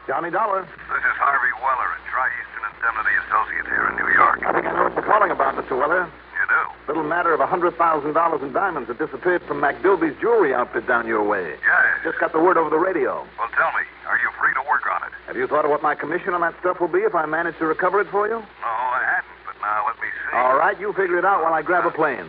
Johnny Dollar. This is Harvey Weller at Tri-Eastern Indemnity Associates here in New York. I think I know what you're calling about, Mr. Weller. You do? Little matter of $100,000 in diamonds that disappeared from McDilby's jewelry outfit down your way. Yes. Just got the word over the radio. Well, tell me, are you free to work on it? Have you thought of what my commission on that stuff will be if I manage to recover it for you? No, I hadn't, but now let me see. All right, you figure it out while I grab a plane.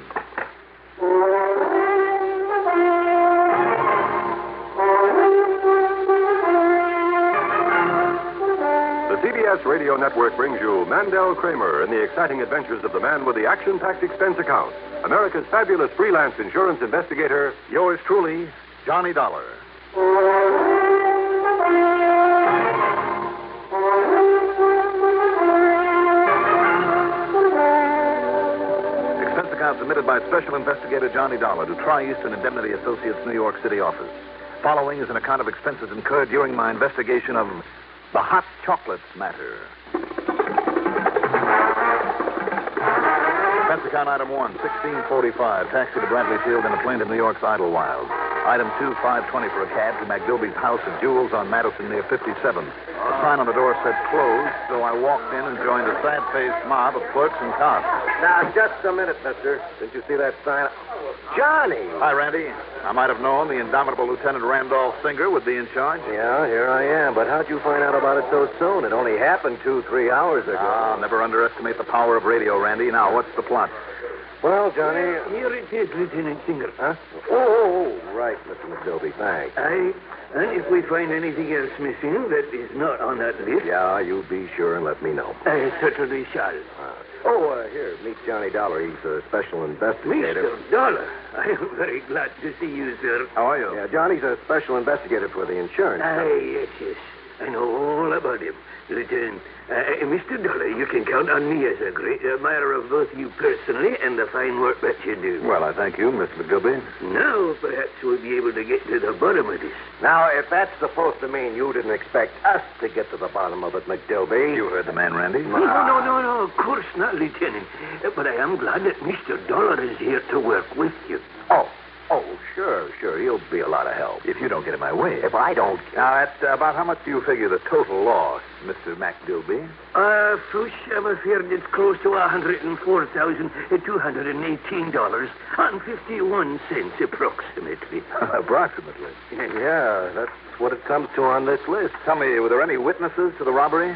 The CBS Radio Network brings you Mandel Kramer and the exciting adventures of the man with the action-packed expense account. America's fabulous freelance insurance investigator, Yours truly, Johnny Dollar. Expense account submitted by Special Investigator Johnny Dollar to Tri-Eastern Indemnity Associates, New York City office. Following is an account of expenses incurred during my investigation of the hot chocolates matter. Expense account item 1, $16.45. Taxi to Bradley Field in a plane to New York's Idlewild. Item 2, $5.20 for a cab to McDilby's House of Jewels on Madison near 57th. A sign on the door said closed, so I walked in and joined a sad-faced mob of clerks and cops. Now, just a minute, mister. Didn't you see that sign? Johnny! Hi, Randy. I might have known the indomitable Lieutenant Randolph Singer would be in charge. Yeah, here I am. But how'd you find out about it so soon? It only happened 2-3 hours ago. Ah, never underestimate the power of radio, Randy. Now, what's the plot? Well, Johnny... Here it is, Lieutenant Singer. Huh? Oh, right, Mr. McDilby. Thanks. And if we find anything else missing that is not on that list... Yeah, you be sure and let me know. I certainly shall. Here, meet Johnny Dollar. He's a special investigator. Mr. Dollar, I am very glad to see you, sir. How are you? Yeah, Johnny's a special investigator for the insurance. Yes. I know all about him. Lieutenant, Mr. Dollar, you can count on me as a great admirer of both you personally and the fine work that you do. Well, I thank you, Mr. McGilby. Now, perhaps we'll be able to get to the bottom of this. Now, if that's supposed to mean you didn't expect us to get to the bottom of it, McDilby... You heard the man, Randy. No, of course not, Lieutenant. But I am glad that Mr. Dollar is here to work with you. Oh, sure. He'll be a lot of help. If you don't get in my way. If I don't... Now, about how much do you figure the total loss, Mr. McDilby? First, I'm afraid it's close to $104,218.51 approximately. Approximately. Yeah, that's what it comes to on this list. Tell me, were there any witnesses to the robbery?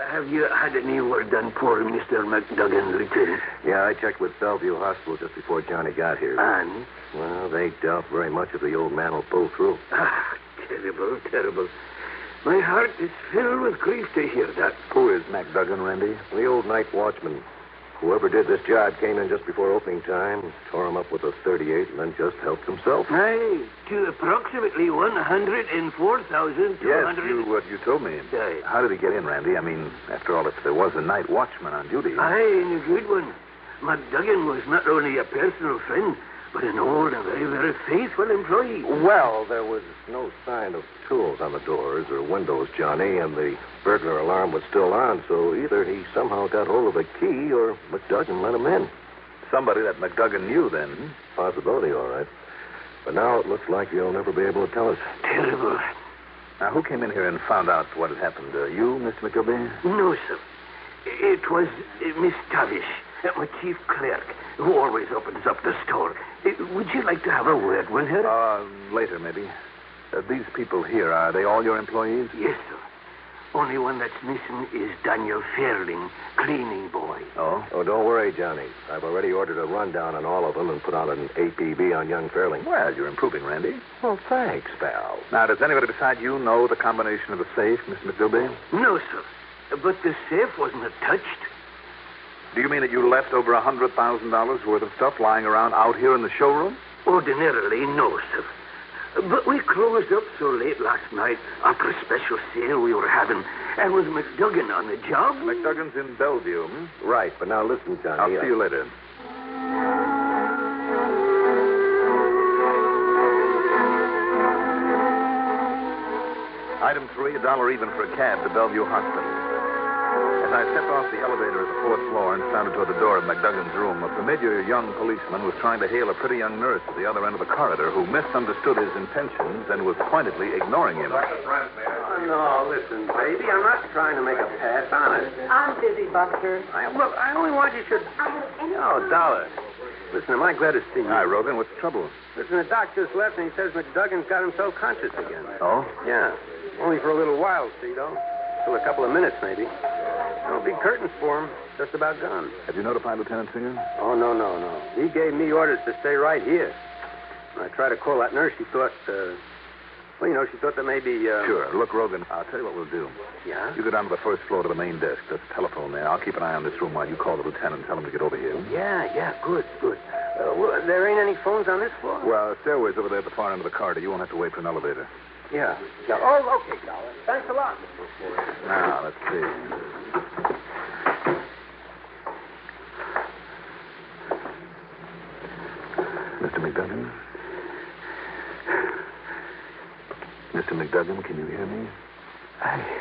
Have you had any word done for Mr. McDuggan, Lieutenant? Yeah, I checked with Bellevue Hospital just before Johnny got here. And? Well, they doubt very much if the old man will pull through. Terrible. My heart is filled with grief to hear that. Who is McDuggan, Randy? The old night watchman. Whoever did this job came in just before opening time, tore him up with a .38, and then just helped himself. Aye, to approximately $104,200. Yes, you told me. Aye. How did he get in, Randy? I mean, after all, if there was a night watchman on duty. Aye, and a good one. McDuggan was not only a personal friend, but an old and very, very faithful employee. Well, there was no sign of tools on the doors or windows, Johnny, and the burglar alarm was still on, so either he somehow got hold of a key or McDuggan let him in. Somebody that McDuggan knew, then. Possibility, all right. But now it looks like he'll never be able to tell us. Terrible. Now, who came in here and found out what had happened? You, Mr. McGilby? No, sir. It was Miss Tavish, my chief clerk, who always opens up the store. Would you like to have a word with her? Later, maybe. These people here, are they all your employees? Yes, sir. Only one that's missing is Daniel Fairling, cleaning boy. Oh? Oh, don't worry, Johnny. I've already ordered a rundown on all of them and put out an APB on young Fairling. Well, you're improving, Randy. Well, thanks, pal. Now, does anybody beside you know the combination of the safe, Miss McDilby? No, sir. But the safe wasn't touched. Do you mean that you left over $100,000 worth of stuff lying around out here in the showroom? Ordinarily, no, sir. But we closed up so late last night after a special sale we were having. And was McDuggan on the job? McDuggan's in Bellevue, Right, but now listen, Johnny. I'll see you later. Item 3, $1 even for a cab to Bellevue Hospital. As I stepped off the elevator at the 4th floor and sounded toward the door of McDuggan's room, a familiar young policeman was trying to hail a pretty young nurse at the other end of the corridor who misunderstood his intentions and was pointedly ignoring him. no, listen, baby. I'm not trying to make a pass, honest. I'm busy, Buster. Look, I only want you should... Oh, Dollar. Listen, am I glad to see you? Hi, Rogan. What's the trouble? Listen, the doc just left, and he says McDuggan's got himself conscious again. Oh? Yeah. Only for a little while, see, though. Still a couple of minutes, maybe. No big curtains for him. Just about gone. Have you notified Lieutenant Singer? Oh, no. He gave me orders to stay right here. When I tried to call that nurse, she thought, she thought that maybe, Sure. Look, Rogan, I'll tell you what we'll do. Yeah? You go down to the first floor to the main desk. There's a telephone there. I'll keep an eye on this room while you call the lieutenant and tell him to get over here. Yeah, good. There ain't any phones on this floor? Well, the stairway's over there at the far end of the corridor. You won't have to wait for an elevator. Yeah. Oh, okay, Dollar. Thanks a lot. Now, let's see. Mr. McDuggan? Mr. McDuggan, can you hear me? Ask.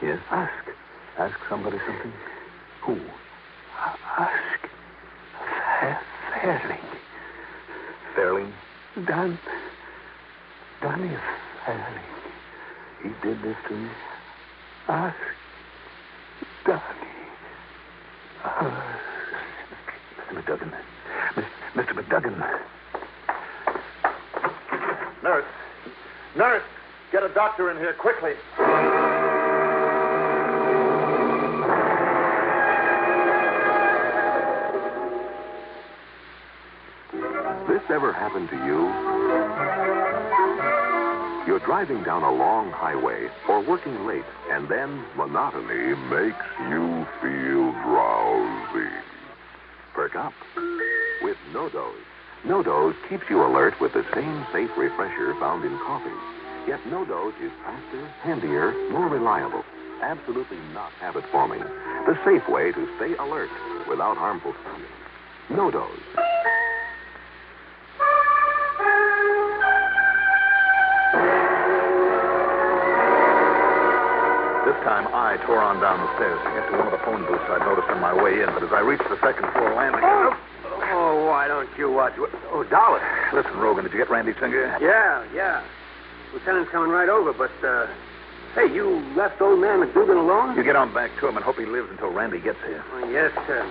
Yes? Ask somebody something? Who? Ask. Fairling. Fairling? Donnie Fairling. He did this to you? Ask Donnie. Mr. McDuggan. Mr. McDuggan. Nurse, get a doctor in here quickly. This ever happened to you? You're driving down a long highway or working late, and then monotony makes you feel drowsy. Perk up with No-Dose. No-Dose keeps you alert with the same safe refresher found in coffee. Yet No-Dose is faster, handier, more reliable. Absolutely not habit-forming. The safe way to stay alert without harmful sounding. No-Dose. This time, I tore on down the stairs to get to one of the phone booths I'd noticed on my way in, but as I reached the second floor landing... Oh, why don't you watch... Oh, Dollar. Listen, Rogan, did you get Randy Singer? Yeah. Lieutenant's coming right over, but, hey, you left old man McDougan alone? You get on back to him and hope he lives until Randy gets here. Yes, sir.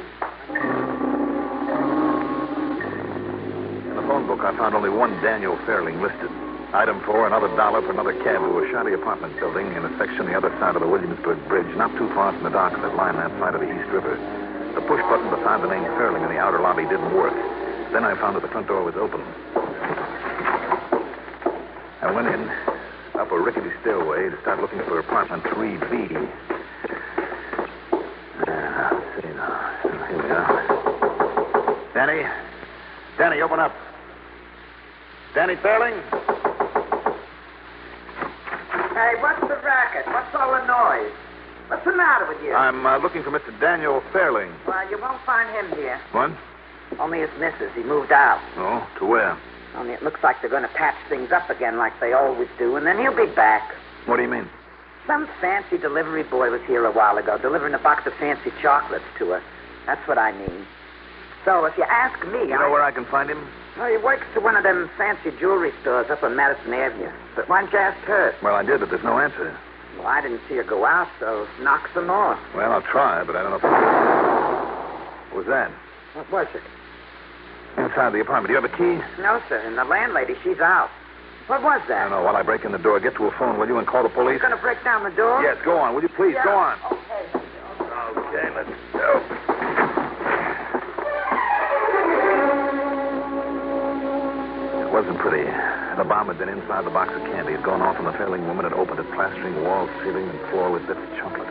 In the phone book, I found only one Daniel Fairling listed. Item 4, another $1 for another cab to a shoddy apartment building in a section the other side of the Williamsburg Bridge, not too far from the docks that line that side of the East River. The push button beside the name Fairling in the outer lobby didn't work. Then I found that the front door was open. I went in, up a rickety stairway to start looking for apartment 3B. Let's see now. Here we are. Danny, open up. Danny Fairling? Hey, what's the racket? What's all the noise? What's the matter with you? I'm looking for Mr. Daniel Fairling. Well, you won't find him here. What? Only his missus. He moved out. Oh, to where? Only it looks like they're going to patch things up again like they always do, and then he'll be back. What do you mean? Some fancy delivery boy was here a while ago, delivering a box of fancy chocolates to us. That's what I mean. So if you ask me... You know where I can find him? Well, he works to one of them fancy jewelry stores up on Madison Avenue. But why didn't you ask her? Well, I did, but there's no answer. Well, I didn't see her go out, so knock some more. Well, I'll try, but I don't know if... What was that? What was it? Inside the apartment. Do you have a key? No, sir. And the landlady, she's out. What was that? I don't know. While I break in the door, get to a phone, will you, and call the police? You're going to break down the door? Yes, go on. Will you please? Yeah. Go on. Okay. Okay, let's go. It wasn't pretty. The bomb had been inside the box of candy. It had gone off, and the Fairling woman had opened it, plastering walls, ceiling, and floor with bits of chocolate.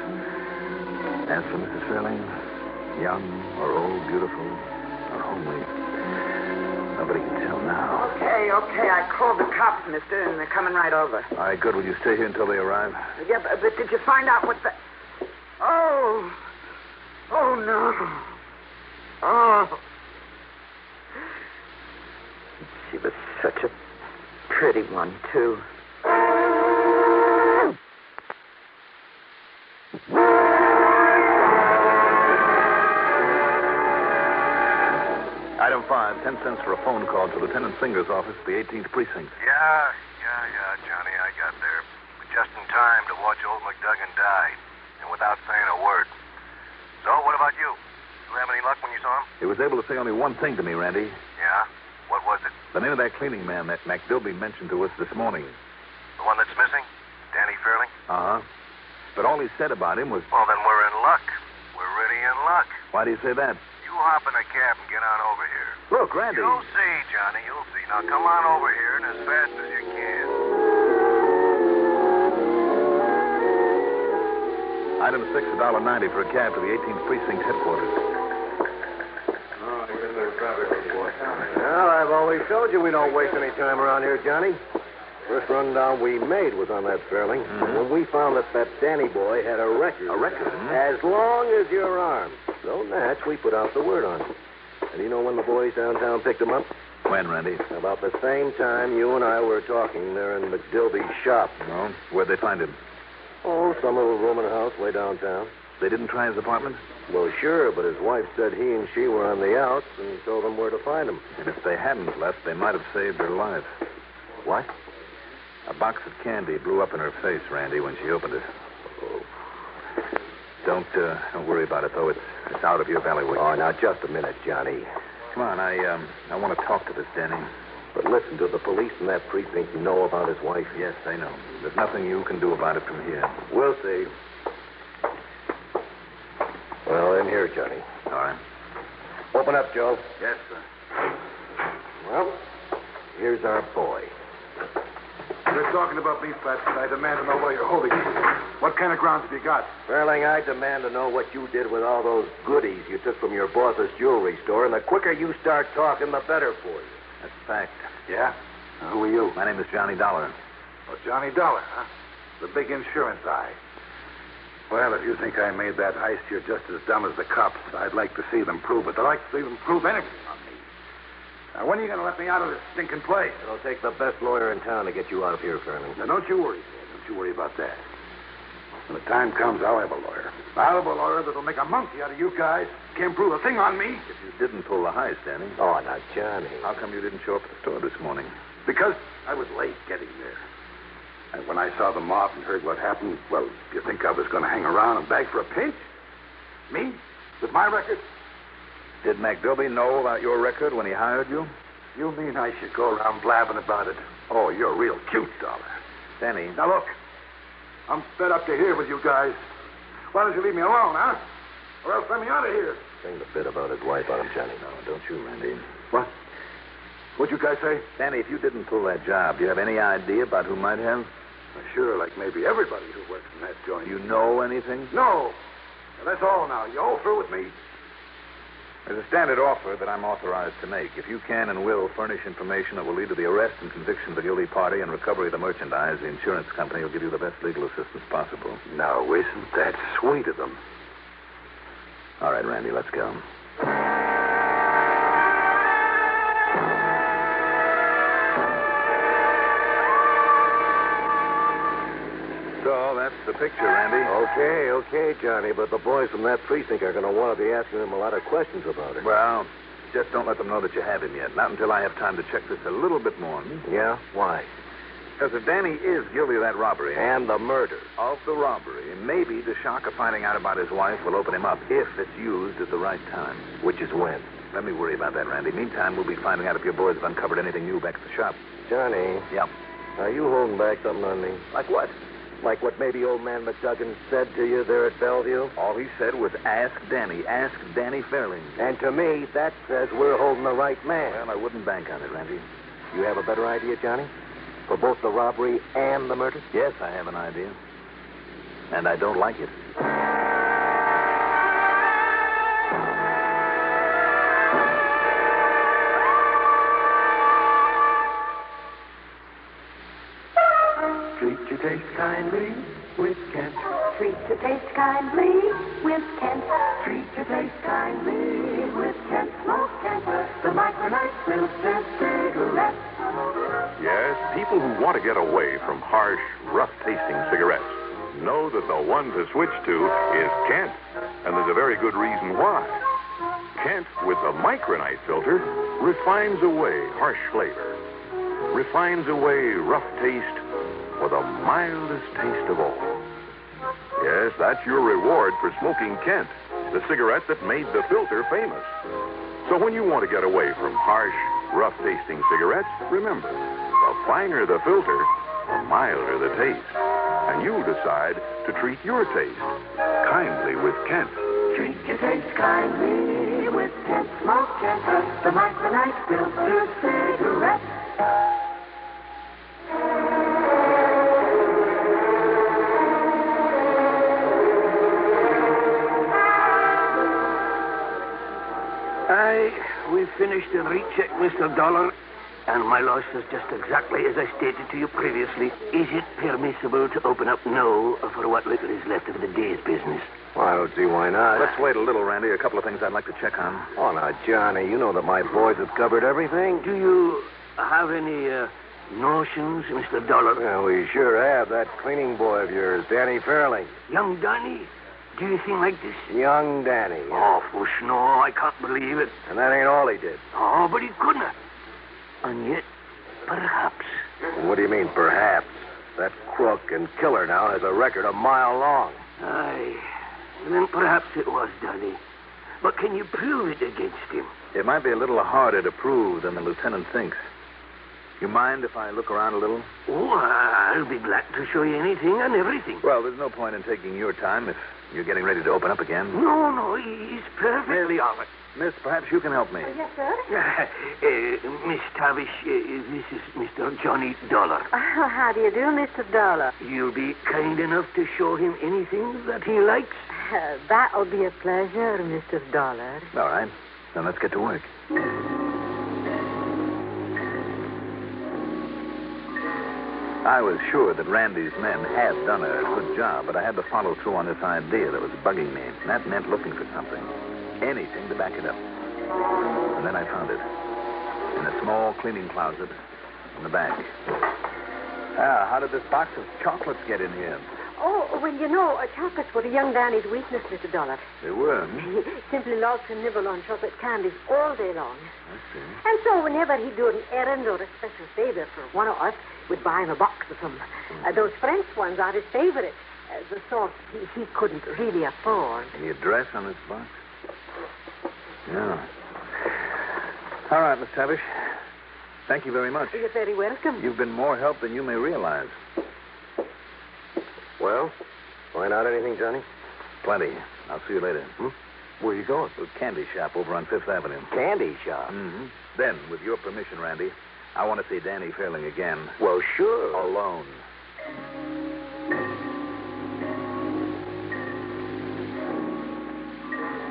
As for Mrs. Fairling, young or old, beautiful or homely, nobody can tell now. Okay. I called the cops, mister, and they're coming right over. All right, good. Will you stay here until they arrive? Yeah, but did you find out what the... Oh, no. Oh. She was such a pretty one, too. Item 5, 10 cents for a phone call to Lieutenant Singer's office at the 18th Precinct. Yeah. time to watch old McDuggan die, and without saying a word. So, what about you? You have any luck when you saw him? He was able to say only one thing to me, Randy. Yeah? What was it? The name of that cleaning man that McDilby mentioned to us this morning. The one that's missing? Danny Fairling? Uh-huh. But all he said about him was... Well, then we're in luck. We're really in luck. Why do you say that? You hop in a cab and get on over here. Look, Randy. You'll see, Johnny, you'll see. Now, come on over here and as fast as you can. Item 6, $1.90 for a cab to the 18th Precinct headquarters. Well, I've always told you we don't waste any time around here, Johnny. First rundown we made was on that Fairling. When we found that Danny boy had a record. A record? As long as your arm. So, Natch, we put out the word on him. And you know when the boys downtown picked him up? When, Randy? About the same time you and I were talking there in McDilby's shop. No. Where'd they find him? Oh, some little room in a house way downtown. They didn't try his apartment? Well, sure, but his wife said he and she were on the outs and told them where to find him. And if they hadn't left, they might have saved her life. What? A box of candy blew up in her face, Randy, when she opened it. Oh. Don't worry about it, though. It's out of your bailiwick. Oh, now, just a minute, Johnny. Come on, I want to talk to this Danny. But listen, do the police in that precinct know about his wife? Yes, they know. There's nothing you can do about it from here. We'll see. Well, in here, Johnny. All right. Open up, Joe. Yes, sir. Well, here's our boy. You're talking about me, Fats, and I demand to know where you're holding me. What kind of grounds have you got? Fairling, I demand to know what you did with all those goodies you took from your boss's jewelry store, and the quicker you start talking, the better for you. That's a fact. Yeah? Now, who are you? My name is Johnny Dollar. Oh, Johnny Dollar, huh? The big insurance eye. Well, if you think I made that heist, you're just as dumb as the cops. I'd like to see them prove it. I'd like to see them prove anything on me. Now, when are you going to let me out of this stinking place? It'll take the best lawyer in town to get you out of here, Fairling. Now, don't you worry, Dad. Don't you worry about that. When the time comes, I'll have a lawyer. I'll have a lawyer that'll make a monkey out of you guys. Can't prove a thing on me. If you didn't pull the heist, Danny. Oh, now, Johnny. How come you didn't show up at the store this morning? Because I was late getting there. And when I saw the mob and heard what happened, well, do you think I was going to hang around and beg for a pinch? Me? With my record? Did McDilby know about your record when he hired you? You mean I should go around blabbing about it? Oh, you're real cute, Dollar. Danny. Now, look. I'm fed up to here with you guys. Why don't you leave me alone, huh? Or else let me out of here. Saying the bit about his wife on him, Johnny. No, don't you, Randy. What? What'd you guys say? Danny, if you didn't pull that job, do you have any idea about who might have? Sure, like maybe everybody who works in that joint. Do you know anything? No. Well, that's all now. You all through with me? There's a standard offer that I'm authorized to make. If you can and will furnish information that will lead to the arrest and conviction of the guilty party and recovery of the merchandise, the insurance company will give you the best legal assistance possible. Now, isn't that sweet of them? All right, Randy, let's go. So, that's the picture, Randy. Okay, Johnny, but the boys from that precinct are going to want to be asking him a lot of questions about it. Well, just don't let them know that you have him yet. Not until I have time to check this a little bit more. Yeah? Why? Because if Danny is guilty of that robbery... And the murder. Of the robbery, maybe the shock of finding out about his wife will open him up if it's used at the right time. Which is when? Let me worry about that, Randy. Meantime, we'll be finding out if your boys have uncovered anything new back at the shop. Johnny. Yeah. Are you holding back something on me? Like what? Like what maybe old man McDuggan said to you there at Bellevue? All he said was, ask Danny. Ask Danny Fairling. And to me, that says we're holding the right man. Well, I wouldn't bank on it, Randy. You have a better idea, Johnny? For both the robbery and the murder? Yes, I have an idea. And I don't like it. Treat your taste kindly with Kent. Treat your taste kindly with Kent. Treat your taste kindly with Kent. Smoke Kent, the micronite filter cigarette. Yes, people who want to get away from harsh, rough-tasting cigarettes know that the one to switch to is Kent. And there's a very good reason why. Kent, with the micronite filter, refines away harsh flavor, refines away rough taste, for the mildest taste of all. Yes, that's your reward for smoking Kent, the cigarette that made the filter famous. So when you want to get away from harsh, rough-tasting cigarettes, remember, the finer the filter, the milder the taste. And you'll decide to treat your taste kindly with Kent. Treat your taste kindly with Kent Smoke Kent, the micronite filter cigarette. We finished the recheck, Mr. Dollar, and my loss is just exactly as I stated to you previously. Is it permissible to open up now for what little is left of the day's business? Well, I don't see why not. Let's wait a little, Randy. A couple of things I'd like to check on. Oh, now, Johnny, you know that my boys have covered everything. Do you have any notions, Mr. Dollar? Well, we sure have. That cleaning boy of yours, Danny Fairley. Young Danny? Do you think like this? Young Danny. Oh, fush, no, I can't believe it. And that ain't all he did. Oh, but he couldn't. And yet, perhaps. What do you mean, perhaps? That crook and killer now has a record a mile long. Aye. And then perhaps it was Danny. But can you prove it against him? It might be a little harder to prove than the lieutenant thinks. You mind if I look around a little? Oh, I'll be glad to show you anything and everything. Well, there's no point in taking your time if you're getting ready to open up again. No, he's perfectly all right. Miss, perhaps you can help me. Yes, sir? Miss Tavish, this is Mr. Johnny Dollar. How do you do, Mr. Dollar? You'll be kind enough to show him anything that he likes? That'll be a pleasure, Mr. Dollar. All right. Then let's get to work. I was sure that Randy's men had done a good job, but I had to follow through on this idea that was bugging me. And that meant looking for something. Anything to back it up. And then I found it. In a small cleaning closet in the back. How did this box of chocolates get in here? Oh, well, you know, chocolates were young Danny's weakness, Mr. Dollar. They were? He simply loves to nibble on chocolate candies all day long. I see. And so whenever he'd do an errand or a special favor for one of us, we'd buy him a box of them. Those French ones are his favorite. The sort he couldn't really afford. Any address on this box? No. All right, Miss Tavish. Thank you very much. You're very welcome. You've been more help than you may realize. Well, find out anything, Johnny? Plenty. I'll see you later. Where you going? To a candy shop over on Fifth Avenue. Candy shop? Mm-hmm. Then, with your permission, Randy, I want to see Danny Fairling again. Well, sure. Alone.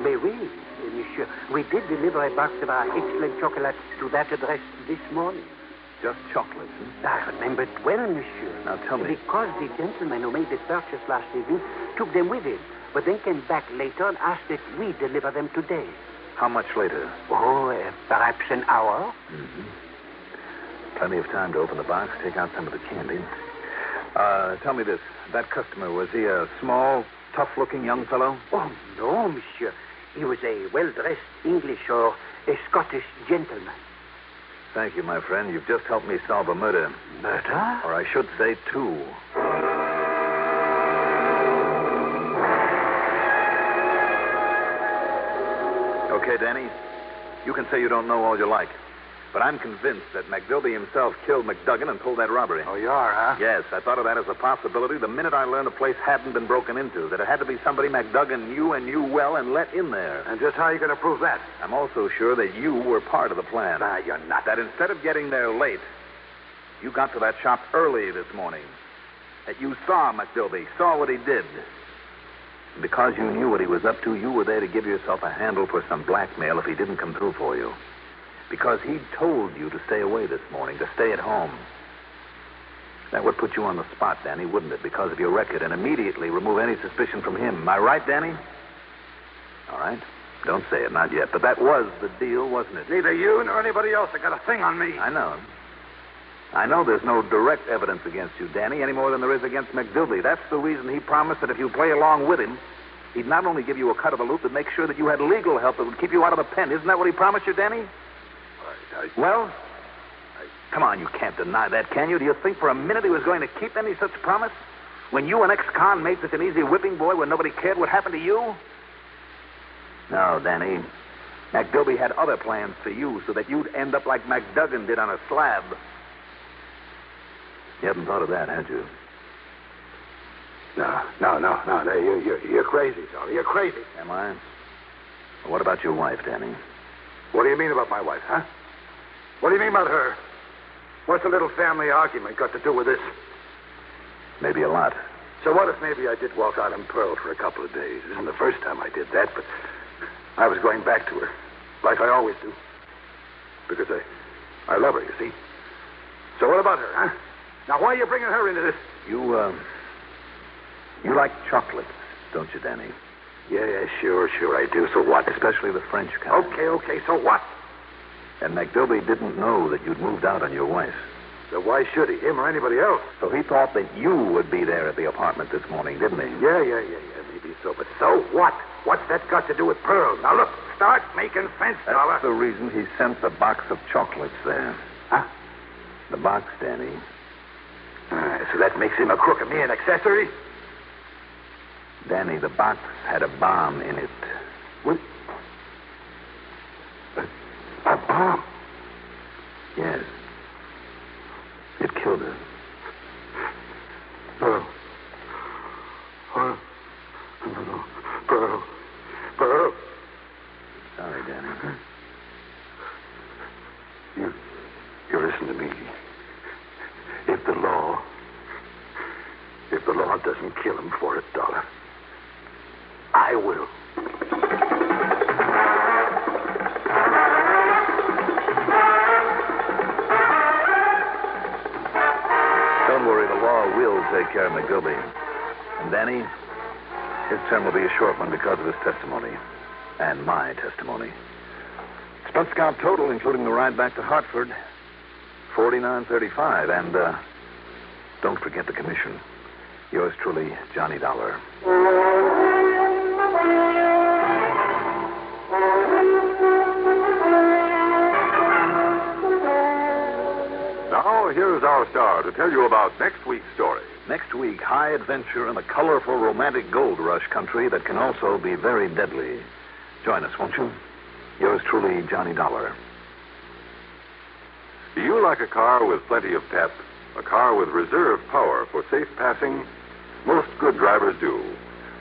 Mais oui, monsieur. We did deliver a box of our excellent chocolates to that address this morning. Just chocolates, huh? I remember it well, monsieur. Now, tell me. Because the gentleman who made the purchase last evening took them with him, but then came back later and asked that we deliver them today. How much later? Oh, perhaps an hour. Mm-hmm. Plenty of time to open the box, take out some of the candy. Tell me this. That customer, was he a small, tough-looking young fellow? Oh, no, monsieur. He was a well-dressed English or a Scottish gentleman. Thank you, my friend. You've just helped me solve a murder. Murder? Or I should say two. Okay, Danny. You can say you don't know all you like. But I'm convinced that McDilby himself killed McDuggan and pulled that robbery. Oh, you are, huh? Yes, I thought of that as a possibility the minute I learned the place hadn't been broken into, that it had to be somebody McDuggan knew well and let in there. And just how are you going to prove that? I'm also sure that you were part of the plan. Ah, you're not. That instead of getting there late, you got to that shop early this morning. That you saw McDilby, saw what he did. And because you knew what he was up to, you were there to give yourself a handle for some blackmail if he didn't come through for you. Because he'd told you to stay away this morning, to stay at home. That would put you on the spot, Danny, wouldn't it? Because of your record, and immediately remove any suspicion from him. Am I right, Danny? All right. Don't say it, not yet. But that was the deal, wasn't it? Neither you nor anybody else has got a thing on me. I know. I know there's no direct evidence against you, Danny, any more than there is against McDilby. That's the reason he promised that if you play along with him, he'd not only give you a cut of the loot, but make sure that you had legal help that would keep you out of the pen. Isn't that what he promised you, Danny? Come on, you can't deny that, can you? Do you think for a minute he was going to keep any such promise? When you and ex-con made such an easy whipping boy when nobody cared what happened to you? No, Danny. McDilby had other plans for you so that you'd end up like McDuggan did on a slab. You haven't thought of that, had you? No. You're crazy, Charlie. You're crazy. Am I? Well, what about your wife, Danny? What do you mean about my wife, huh? What do you mean about her? What's a little family argument got to do with this? Maybe a lot. So what if maybe I did walk out on Pearl for a couple of days? It isn't the first time I did that, but I was going back to her, like I always do. Because I love her, you see. So what about her, huh? Now, why are you bringing her into this? You like chocolates, don't you, Danny? Yeah, sure I do. So what? Especially the French kind. Okay, so what? And McDilby didn't know that you'd moved out on your wife. So why should he? Him or anybody else? So he thought that you would be there at the apartment this morning, didn't he? Yeah, maybe so. But so what? What's that got to do with Pearl? Now, look, start making sense, Dollar. That's the reason he sent the box of chocolates there. Huh? The box, Danny. So that makes him a crook and me an accessory? Danny, the box had a bomb in it. What? A bomb? Yes. It killed her. Pearl. Pearl. Sorry, Danny. You listen to me. If the law doesn't kill him for it, Dollar, I will. Don't worry, the law will take care of McGilby. And Danny, his term will be a short one because of his testimony. And my testimony. Stunt scout total, including the ride back to Hartford, $49.35. And don't forget the commission. Yours truly, Johnny Dollar. Now, here's our star to tell you about next week's story. Next week, high adventure in a colorful, romantic gold rush country that can also be very deadly. Join us, won't you? Yours truly, Johnny Dollar. Do you like a car with plenty of pep? A car with reserve power for safe passing? Most good drivers do.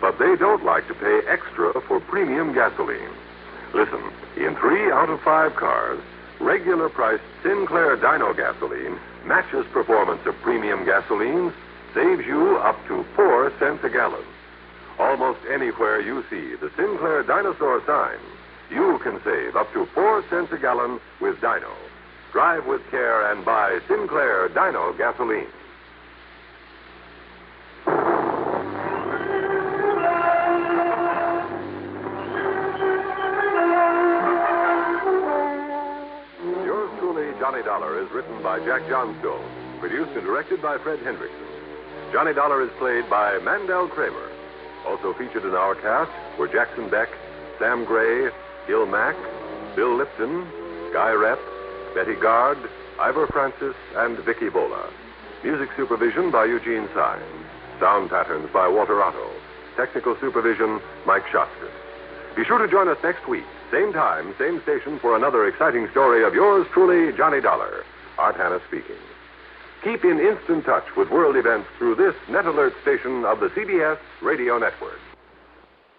But they don't like to pay extra for premium gasoline. Listen, in 3 out of 5 cars, regular priced Sinclair Dino gasoline matches performance of premium gasolines, saves you up to 4 cents a gallon. Almost anywhere you see the Sinclair Dinosaur sign, you can save up to 4 cents a gallon with Dino. Drive with care and buy Sinclair Dino gasoline. Yours truly, Johnny Dollar, is written by Jack Johnstone, produced and directed by Fred Hendrickson. Johnny Dollar is played by Mandel Kramer. Also featured in our cast were Jackson Beck, Sam Gray, Gil Mack, Bill Lipton, Guy Rep, Betty Gard, Ivor Francis, and Vicky Bola. Music supervision by Eugene Syme. Sound patterns by Walter Otto. Technical supervision, Mike Shotskas. Be sure to join us next week, same time, same station, for another exciting story of yours truly, Johnny Dollar. Art Hanna speaking. Keep in instant touch with world events through this Net Alert station of the CBS Radio Network.